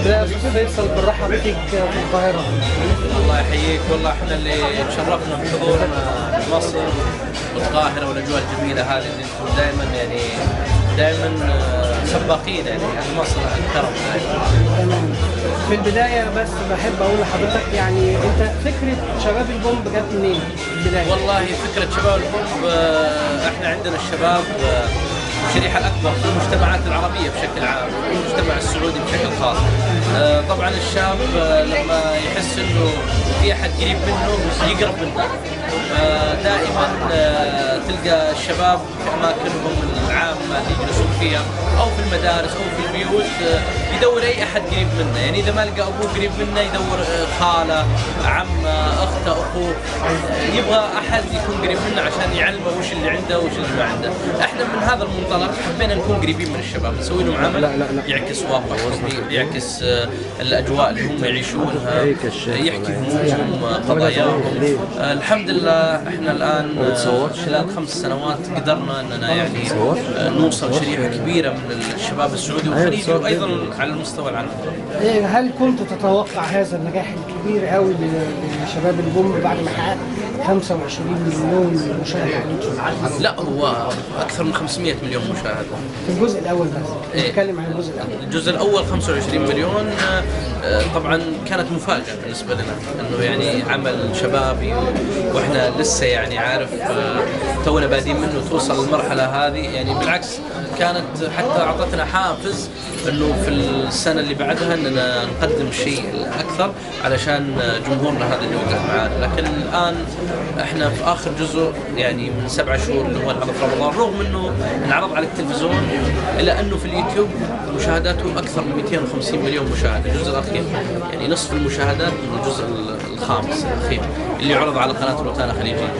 البداية أستاذ فيصل بنرحب بيك في القاهرة. الله يحييك، والله احنا اللي تشرفنا بحضورنا مصر والقاهرة والأجواء الجميلة هذه اللي انتم دائما سباقين، يعني أهل مصر أهل كرم دائما. تمام. في البداية بس بحب أقول لحضرتك يعني أنت فكرة شباب البومب جت منين؟ في البداية. والله فكرة شباب البومب، احنا عندنا الشباب الشريحة الأكبر في المجتمعات العربية بشكل عام والمجتمع السعودي بشكل خاص. طبعا الشاب لما يحس انه في احد قريب منه يقرب منه. دائما تلقى الشباب في اماكنهم العامة اللي يجلسون فيها او في المدارس او في البيوت يدور اي احد قريب منه، يعني اذا ما لقى ابوه قريب منه يدور خاله، عمه، اخته، اخوه، يبغى احد يكون قريب منه عشان يعلمه وش اللي عنده وش اللي ما عنده. احنا من هذا المنطلق حبينا نكون قريبين من الشباب، نسوي لهم عمل يعكس واقعهم، يعكس الاجواء اللي هم يعيشونها، يحكي همومهم، قضاياهم. الحمد لله احنا الان خلال 5 سنوات قدرنا اننا يعني نوصل شريحه كبيره من الشباب السعودي والخليجي وايضا على المستوى العالمي. هل كنت تتوقع هذا النجاح الكبير قوي لشباب البومب بعد ما حقق 25 مليون مشاهد على اليوتيوب؟ لا، هو اكثر من 500 مليون مشاهده في الجزء الاول بس. نتكلم عن الجزء الاول. الجزء الاول 25 مليون. طبعا كانت مفاجاه بالنسبه لنا انه يعني عمل شبابي واحنا لسه يعني عارف تونا بادين منه توصل للمرحله هذه، يعني بالعكس كانت حتى اعطتنا حافز انه في السنه اللي بعدها اننا نقدم شيء اكثر علشان جمهورنا هذا اللي وقف معانا. لكن الان احنا في اخر جزء يعني من 7 شهور اللي هو العرض في رمضان، رغم انه انعرض على التلفزيون الا انه في اليوتيوب مشاهداته اكثر من 250 مليون مشاهده. الجزء الاخير يعني نصف المشاهدات من الجزء الخامس الاخير اللي عرض على قناه روتانا خليجيه.